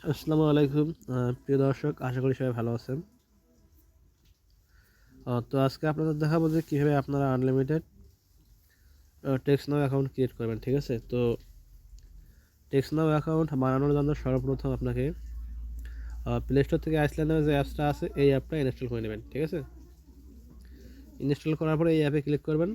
আসসালামু আলাইকুম প্রিয় দর্শক, আশা করি সবাই ভালো আছেন। তো আজকে আপনাদের দেখাবো যে কীভাবে আপনারা আনলিমিটেড টেক্সট নাও অ্যাকাউন্ট ক্রিয়েট করবেন। ঠিক আছে, তো টেক্সট নাও অ্যাকাউন্ট বানানোর জন্য সর্বপ্রথম আপনাকে প্লে স্টোর থেকে আইসল্যান্ড নামে যে অ্যাপসটা আছে এই অ্যাপটা ইনস্টল করে নেবেন। ঠিক আছে, ইনস্টল করার পরে এই অ্যাপে ক্লিক করবেন।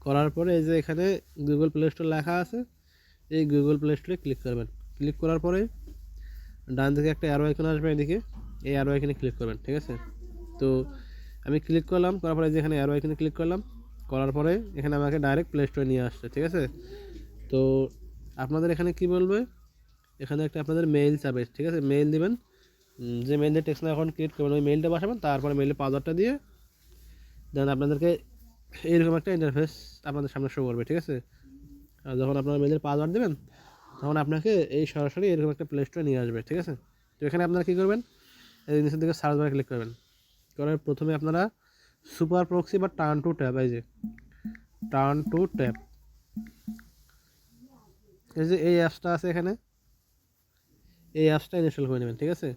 করার পরে এই যে এখানে গুগল প্লে স্টোর লেখা আছে, এই গুগল প্লে স্টোরে ক্লিক করবেন। ক্লিক করার পরে ডান দিকে একটা অ্যারো আইকন আসবে, এদিকে এই অ্যারো আইকনে ক্লিক করবেন। ঠিক আছে, তো আমি ক্লিক করলাম, করার পরে যেখানে অ্যারো আইকনে ক্লিক করলাম, করার পরে এখানে আমাকে ডাইরেক্ট প্লে স্টোরে নিয়ে আসছে। ঠিক আছে, তো আপনাদের এখানে কি বলবে, এখানে একটা আপনাদের মেইল চাবে। ঠিক আছে, মেইল দিবেন, যে মেইল দিয়ে টেক্সট অ্যাকাউন্ট ক্রিয়েট করবেন ওই মেইলটা বসাবেন, তারপরে মেইলের পাসওয়ার্ডটা দিয়ে দেন আপনাদেরকে এইরকম একটা ইন্টারফেস আপনাদের সামনে শো করবে। ঠিক আছে, আর যখন আপনারা মেইলের পাসওয়ার্ড দেবেন তখন আপনাকে এই সরাসরি এরকম একটা প্লে স্টোরে নিয়ে আসবে। ঠিক আছে, তো এখানে আপনারা কী করবেন, এই নিচের দিকে সার্চ বারে ক্লিক করবেন। করার প্রথমে আপনারা সুপার প্রক্সি বা টার্ন টু ট্যাব, এই যে টার্ন টু ট্যাব, এই যে এই অ্যাপসটা আছে এখানে, এই অ্যাপসটা ইনস্টল করে নেবেন। ঠিক আছে,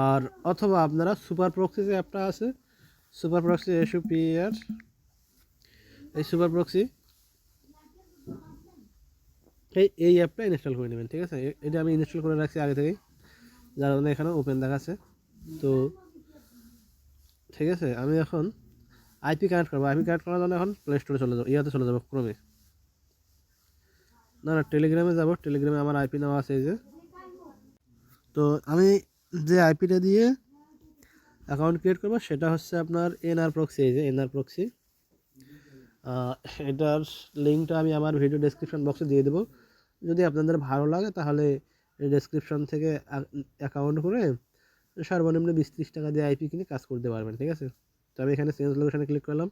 আর অথবা আপনারা সুপার প্রক্সি যে অ্যাপটা আছে, সুপার প্রক্সি এসওপিআর, এই সুপার প্রক্সি এই অ্যাপটা ইনস্টল করে নেবেন। ঠিক আছে, এটা আমি ইনস্টল করে রাখছি আগে থেকেই, যার জন্য এখানে ওপেন দেখাচ্ছে। তো ঠিক আছে, আমি এখন আইপি কানেক্ট করবো। আইপি কানেক্ট করার জন্য এখন প্লে স্টোরে চলে যাবো, ইয়াতে চলে যাবো, ক্রোমে, না টেলিগ্রামে যাব। টেলিগ্রামে আমার আইপি নেওয়া আছে এই যে। তো আমি যে আইপিটা দিয়ে অ্যাকাউন্ট ক্রিয়েট করবো সেটা হচ্ছে আপনার এনআর প্রক্সি, এই যে এনআর প্রক্সি। এটার লিঙ্কটা আমি আমার ভিডিও ডেসক্রিপশন বক্সে দিয়ে দেবো। যদি আপনাদের ভালো লাগে তাহলে ডেসক্রিপশন থেকে অ্যাকাউন্ট করে সর্বনিম্ন 20-30 টাকা দিয়ে আইপি কিনে কাজ করতে পারবেন। ঠিক আছে, তো আমি এখানে চেঞ্জ লোকেশানে ক্লিক করলাম,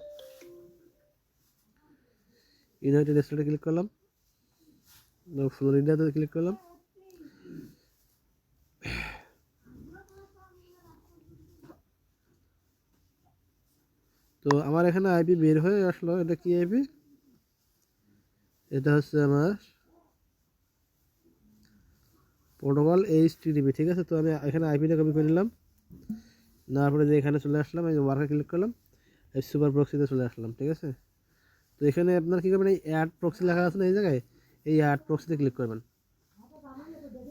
ইউনাইটেড স্টেটে ক্লিক করলাম, ফ্লোরিডাতে ক্লিক করলাম। তো আমার এখানে আইপি বের হয়ে আসলো, এটা কি আইপি, এটা হচ্ছে আমার প্রোটোকল এইচটিটিপি। ঠিক আছে, তো আমি এখানে আইপিটা কপি করে নিলাম, নেওয়ার পরে যে এখানে চলে আসলাম, এই যে ওয়ার্কে ক্লিক করলাম, এই সুপার প্রক্সিতে চলে আসলাম। ঠিক আছে, তো এখানে আপনার কী করবেন, এই অ্যাড প্রক্সি লেখা আছে না এই জায়গায়, এই অ্যাড প্রক্সিতে ক্লিক করবেন।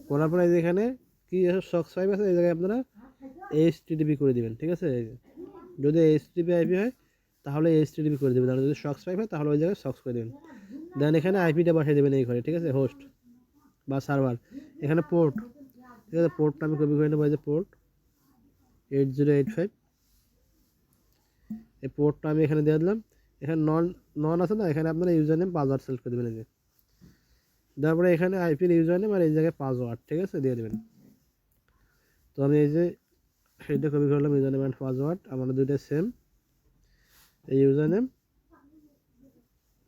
করার পরে এখানে কি সক্স ফাইভ আছে, এই জায়গায় আপনারা এইচটিটিপি করে দিবেন। ঠিক আছে, যদি এইচটিটিপি আইপি হয় তাহলে এইচটিটিপি করে দেবেন, আর যদি সক্স ফাইভ হয় তাহলে ওই জায়গায় সক্স করে দেবেন। দেন এখানে আইপিটা বসাই দেবেন এই ঘরে। ঠিক আছে, হোস্ট বা সার্ভার, এখানে পোর্ট। ঠিক আছে, পোর্টটা আমি কপি করে নেবো, এই যে পোর্ট 8085, এই পোর্টটা আমি এখানে দিয়ে দিলাম। এখানে নন নন আছে না, এখানে আপনারা ইউজার নেম পাসওয়ার্ড সিলেক্ট করে দেবেন, এই যে তারপরে এখানে আইপির ইউজার নেম আর এই জায়গায় পাসওয়ার্ড। ঠিক আছে, দিয়ে দেবেন। তো আমি এই যে সেইটা কপি করলাম, ইউজার নেম অ্যান্ড পাসওয়ার্ড আমার দুইটা সেম, এই ইউজার নেম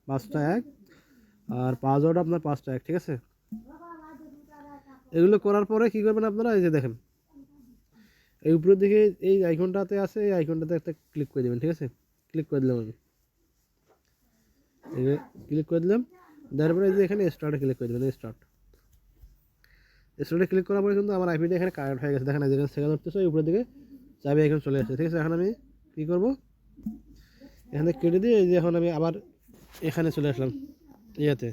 5টা 1 আর পাসওয়ার্ড আপনার 5টা 1। ঠিক আছে, এগুলো করার পরে কী করবেন আপনারা, এই যে দেখেন এই উপরের দিকে এই আইকনটাতে আছে, এই আইকনটাতে একটা ক্লিক করে দেবেন। ঠিক আছে, ক্লিক করে দিলাম আমি, এই যে ক্লিক করে দিলাম, তারপরে এই যে এখানে স্টার্টে ক্লিক করে দেবেন, স্টার্টে ক্লিক করার পরে কিন্তু আমার আইপিটা এখানে কানেক্ট হয়ে গেছে। দেখেন যেখানে সেকেন্ড হচ্ছে উপরের দিকে চাবি এখন চলে আসছে। ঠিক আছে, এখন আমি কী করবো, এখানে কেটে দিয়ে এই যে এখন আমি আবার এখানে চলে আসলাম ইয়াতে।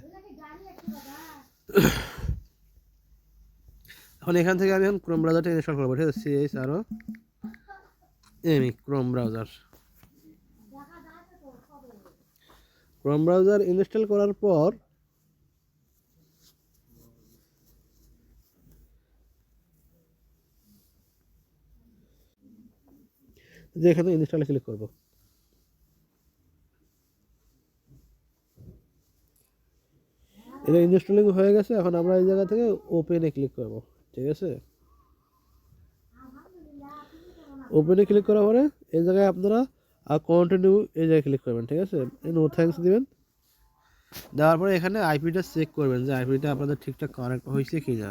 এখন এখান থেকে আমি এখন ক্রোম ব্রাউজারটা ইনস্টল করবো। ঠিক আছে, CHROME ক্রোম ব্রাউজার ইনস্টল করার পর যে এখানে ইনস্টলে ক্লিক করবো। এটা ইনস্টলিং হয়ে গেছে, এখন আমরা এই জায়গা থেকে ওপেনে ক্লিক করব। ঠিক আছে, ওপেনে ক্লিক করার পরে এই জায়গায় আপনারা কন্টিনিউ এই জায়গায় ক্লিক করবেন। ঠিক আছে, নো থ্যাঙ্কস দিবেন, দেওয়ার পরে এখানে আইপিটা চেক করবেন যে আইপিটা আপনাদের ঠিকঠাক কানেক্ট হয়েছে কি না,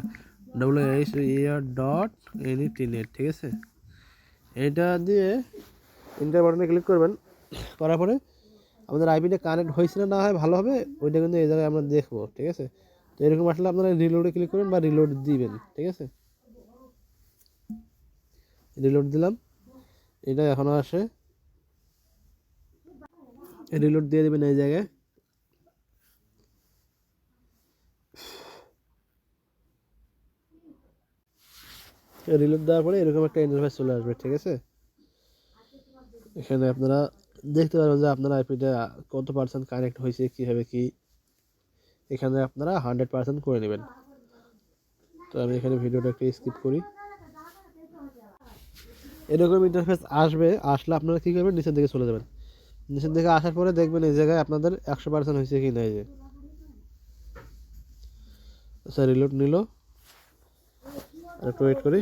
WHER.NET। ঠিক আছে, এটা দিয়ে ইন্টার বাটনে ক্লিক করবেন। করার পরে আমাদের আইপিটা কানেক্ট হয়েছে না হয় ভালো হবে ওইটা কিন্তু এই জায়গায় আমরা দেখবো। ঠিক আছে, তো এরকম আসলে আপনারা রিলোডে ক্লিক করবেন বা রিলোড দিবেন, ঠিক আছে। রিলোড দিলাম, এটা এখনও আসে, রিলোড দিয়ে দেবেন এই জায়গায়। রিলোড দেওয়ার পরে এরকম একটা ইন্টারফেস চলে আসবে, ঠিক আছে। এখানে আপনারা দেখতে পারবেন যে আপনার আইপিটা কত পার্সেন্ট কানেক্ট হয়েছে, কীভাবে কি এখানে আপনারা 100% করে নেবেন। তো আমি এখানে ভিডিওটা একটু স্কিপ করি। এরকম ইন্টারফেস আসবে, আসলে আপনারা কী করবেন, নিচের দিকে চলে যাবেন। নিচের দিকে আসার পরে দেখবেন এই জায়গায় আপনাদের 100% হয়েছে কি না। এই যে আচ্ছা, রিলোড নিল, আর একটু ওয়েট করি।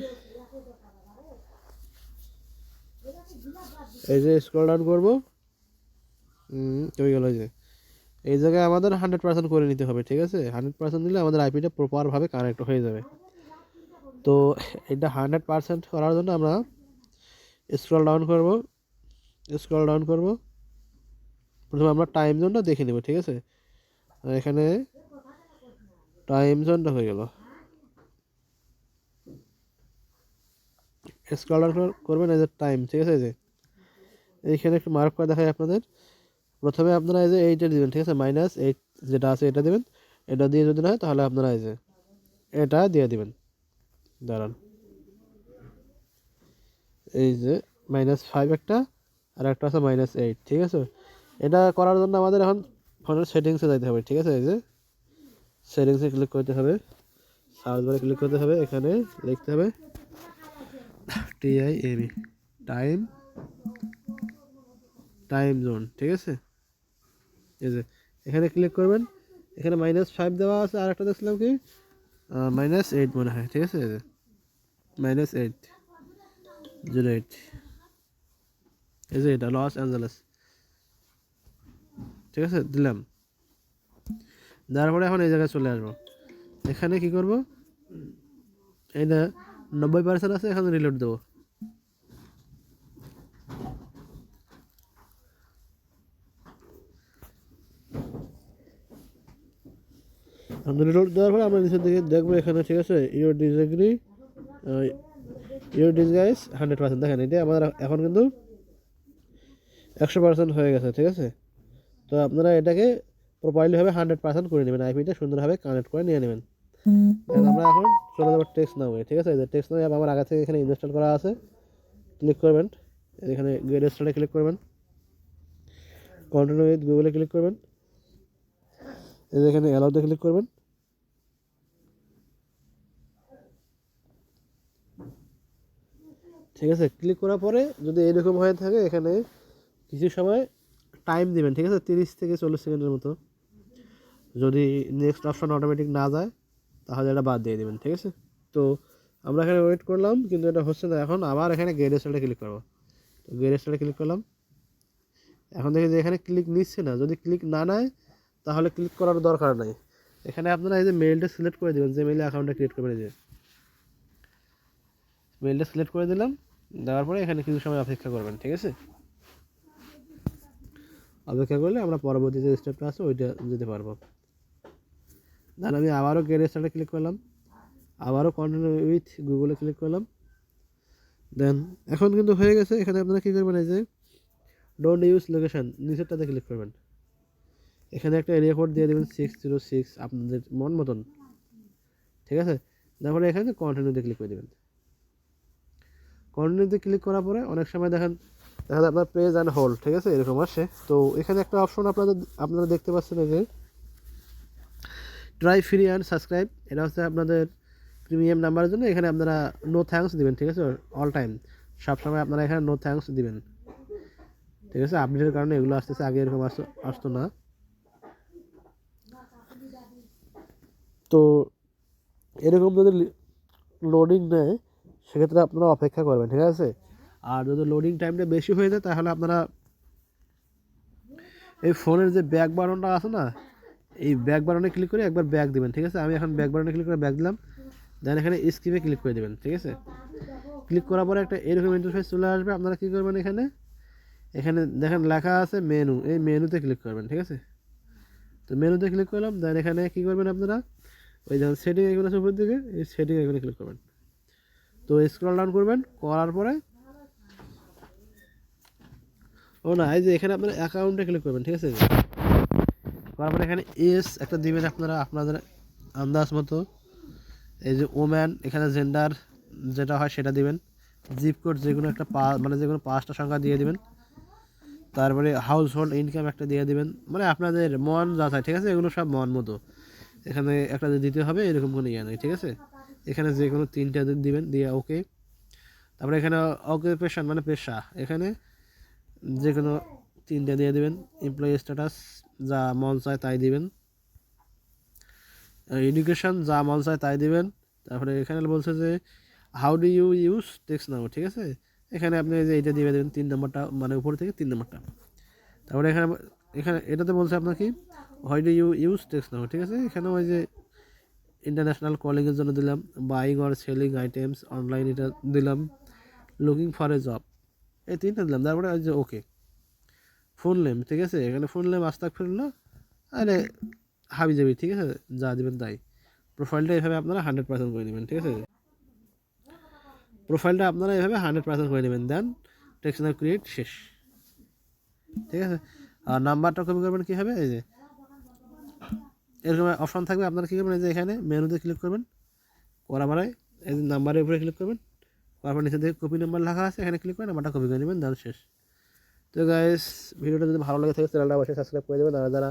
এই যে স্ক্রল ডাউন করবো, হয়ে গেল। এই যে এই জায়গায় আমাদের 100% করে নিতে হবে, ঠিক আছে। 100% নিলে আমাদের আইপিটা প্রপারভাবে কানেক্ট হয়ে যাবে। তো এটা 100% করার জন্য আমরা স্ক্রল ডাউন করব। স্ক্রল ডাউন করব, প্রথমে আমরা টাইম জোনটা দেখে নেব, ঠিক আছে। এখানে টাইম জোনটা হয়ে গেল। স্ক্রল ডাউন করবেন, এই যে টাইম, ঠিক আছে। এই যে এইখানে একটু মার্ক করে দেখায় আপনাদের। প্রথমে আপনারা এই যে এইটা দিবেন, ঠিক আছে, -8 যেটা আছে এটা দিবেন। এটা দিয়ে যদি না হয় তাহলে আপনারা এই যে এটা দিয়ে দিবেন। দাঁড়ান, এই যে -5 একটা, আর একটা আছে -8, ঠিক আছে। এটা করার জন্য আমাদের এখন ফোনের সেটিংসে যাইতে হবে, ঠিক আছে। এই যে সেটিংসে ক্লিক করতে হবে, সার্চ বারে ক্লিক করতে হবে, এখানে লিখতে হবে TIME, টাইম জোন, ঠিক আছে। এই যে এখানে ক্লিক করবেন, এখানে -5 দেওয়া আছে, আর একটা দেখছিলাম কি -8 মনে হয়, ঠিক আছে। এই যে -808, এই যে এটা লস অ্যাঞ্জেলেস, ঠিক আছে, দিলাম। দেওয়ার পরে এখন এই জায়গায় চলে আসবো। এখানে কি করব, এইটা 90% আছে, এখানে রিলোড দেবো। রিলোড দেওয়ার পরে আমরা নিচের দিকে দেখবো, এখানে, ঠিক আছে, ইউর ডিসএগ্রি, ইউর ডিসগাইস 100%। দেখেন এটা আমাদের এখন কিন্তু 100% হয়ে গেছে, ঠিক আছে। তো আপনারা এটাকে প্রপারলিভাবে 100% করে নেবেন, আইপিটা সুন্দরভাবে কানেক্ট করে নিয়ে নেবেন। আমরা এখন চলে যাবো টেক্সট নাও, ঠিক আছে। যে টেক্সট নাও অ্যাপ আমার আগে থেকে এখানে ইনস্টল করা আছে, ক্লিক করবেন, এখানে গেট স্টার্টে ক্লিক করবেন, কন্টিনিউ উইথ গুগলে ক্লিক করবেন, এই যে এখানে অ্যালাউতে ক্লিক করবেন। ঠিক আছে, ক্লিক করার পরে যদি এরকম হয়ে থাকে, এখানে কিছু সময় টাইম দিবেন, ঠিক আছে, 30 থেকে 40 সেকেন্ডের মতো। যদি নেক্সট অপশন অটোমেটিক না যায় তাহলে এটা বাদ দিয়ে দেবেন, ঠিক আছে। তো আমরা এখানে ওয়েট করলাম, কিন্তু এটা হচ্ছে না। এখন আবার এখানে গেট স্টার্টে ক্লিক করবো, তো গেট স্টার্টে ক্লিক করলাম। এখন দেখি যে এখানে ক্লিক নিচ্ছে না। যদি ক্লিক না নেয় তাহলে ক্লিক করার দরকার নাই। এখানে আপনারা এই যে মেইলটা সিলেক্ট করে দেবেন, যে মেইলে অ্যাকাউন্টটা ক্রিয়েট করবেন, এই যে মেইলটা সিলেক্ট করে দিলাম। দেওয়ার পরে এখানে কিছু সময় অপেক্ষা করবেন, ঠিক আছে। অপেক্ষা করলে আমরা পরবর্তী যে স্টেপটা আছে ওইটা যেতে পারবো। তাহলে আমি আবারও গেট স্টার্টে ক্লিক করলাম, আবারও কন্টিনিউ উইথ গুগলে ক্লিক করলাম। দেন এখন কিন্তু হয়ে গেছে। এখানে আপনারা কী করবেন, এই যে ডোন্ট ইউজ লোকেশন নিচেরটাতে ক্লিক করবেন। এখানে একটা এরিয়া কোড দিয়ে দেবেন 606, আপনাদের মন মতন, ঠিক আছে। তারপরে এখানে কন্টিনিউতে ক্লিক করে দেবেন। কন্টিনিউতে ক্লিক করার পরে অনেক সময় দেখা যায় আপনার প্রেস অ্যান্ড হোল্ড, ঠিক আছে, এরকম আসে। তো এখানে একটা অপশন আপনারা দেখতে পাচ্ছেন, এই যে ট্রাই ফ্রি অ্যান্ড সাবস্ক্রাইব, এটা হচ্ছে আপনাদের প্রিমিয়াম নাম্বারের জন্য। এখানে আপনারা নো থ্যাঙ্কস দিবেন, ঠিক আছে, অল টাইম সবসময় আপনারা এখানে নো থ্যাঙ্কস দিবেন, ঠিক আছে। আপডেটের কারণে এগুলো আসতেছে, আগে এরকম আসতো না। তো এরকম যদি লোডিং নেয় সেক্ষেত্রে আপনারা অপেক্ষা করবেন, ঠিক আছে। আর যদি লোডিং টাইমটা বেশি হয়ে যায় তাহলে আপনারা এই ফোনের যে ব্যাক বাটনটা আছে না, এই ব্যাক বাটনে ক্লিক করে একবার ব্যাক দিবেন, ঠিক আছে। আমি এখন ব্যাক বাটনে ক্লিক করে ব্যাক দিলাম। দেন এখানে স্কিপে ক্লিক করে দেবেন, ঠিক আছে। ক্লিক করার পরে একটা এরকম ইন্টারফেস চলে আসবে। আপনারা কী করবেন, এখানে এখানে দেখেন লেখা আছে মেনু, এই মেনুতে ক্লিক করবেন, ঠিক আছে। তো মেনুতে ক্লিক করলাম। দেন এখানে কী করবেন, আপনারা ওই যখন সেটিং আইকন আছে উপর দিকে, এই সেটিং আইকনে ক্লিক করবেন। তো স্ক্রল ডাউন করবেন, করার পরে ও না, এই যে এখানে আপনার অ্যাকাউন্টে ক্লিক করবেন, ঠিক আছে? করার পরে এখানে এস একটা দিবেন আপনারা আপনাদের আন্দাজ মতো। এই যে ওম্যান, এখানে জেন্ডার যেটা হয় সেটা দিবেন। জিপ কোড যে কোনো একটা মানে যে কোনো 5টা সংখ্যা দিয়ে দিবেন। তারপরে হাউস হোল্ড ইনকাম একটা দিয়ে দিবেন, মানে আপনাদের মন যা চায়, ঠিক আছে? এগুলো সব মন মতো, এখানে একটা দিতে হবে এরকম কোনো ইয়ে নেই, ঠিক আছে? এখানে যে কোনো 3টা দিবেন, দিয়ে ওকে। তারপরে এখানে অকুপেশন মানে পেশা, এখানে যে কোনো 3টা দিয়ে দিবেন। এমপ্লয়ি স্ট্যাটাস যা মন চায় তাই দিবেন। এডুকেশন যা মন চায় তাই দিবেন। তারপরে এখানে বলছে যে how do you use text now, ঠিক আছে? এখানে আপনি যে এইটা দিয়ে দেবেন 3 নম্বরটা, মানে উপর থেকে 3 নম্বরটা। তারপরে এখানে এখানে এটাতে বলছে আপনার কি why do you use text now, ঠিক আছে? এখানে ওই যে ইন্টারন্যাশনাল কলিংয়ের জন্য দিলাম, buying or selling items online এটা দিলাম, লুকিং ফর এ জব, এই 3টা দিলাম। তারপরে ওই যে ওকে। ফুল নেম, ঠিক আছে? এখানে ফুল নেম আস্তাগফিরুল্লাহ, আরে হাবি যাবি, ঠিক আছে? যা দিবেন তাই। প্রোফাইলটা এভাবে আপনারা 100% করে নেবেন, ঠিক আছে? প্রোফাইলটা আপনারা এভাবে 100% করে নেবেন, দেন টেক্সট নাও ক্রিয়েট, শেষ, ঠিক আছে? আর নাম্বারটা কপি করবেন কীভাবে, এই যে এরকম অপশন থাকবে, আপনারা কী করবেন, এই যে এখানে মেনুতে ক্লিক করবেন, করা বাড়ায় এই যে নাম্বারের উপরে ক্লিক করবেন, তারপর নিচে থেকে কপি নাম্বার লেখা আছে, এখানে ক্লিক করে নাম্বারটা কপি করে নেবেন, দেন শেষ। তো গাইস, ভিডিওটা যদি ভালো লাগে থাকে চ্যানেলটা অবশ্যই সাবস্ক্রাইব করে দেবেন। আর যারা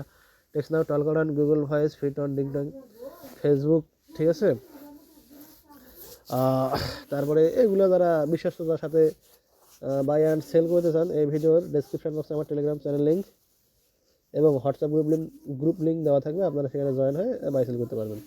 টেক্সট নাও টল করেন গুগল ভয়েস, ফিটন, ডিংটং, ফেসবুক, ঠিক আছে? তারপরে এগুলো যারা বিশ্বস্ততার সাথে বাই অ্যান্ড সেল করতে চান, এই ভিডিওর ডেসক্রিপশন বক্সে আমার টেলিগ্রাম চ্যানেল লিঙ্ক এবং হোয়াটসঅ্যাপ গ্রুপ লিঙ্ক দেওয়া থাকবে, আপনারা সেখানে জয়েন হয়ে বাই সেল করতে পারবেন।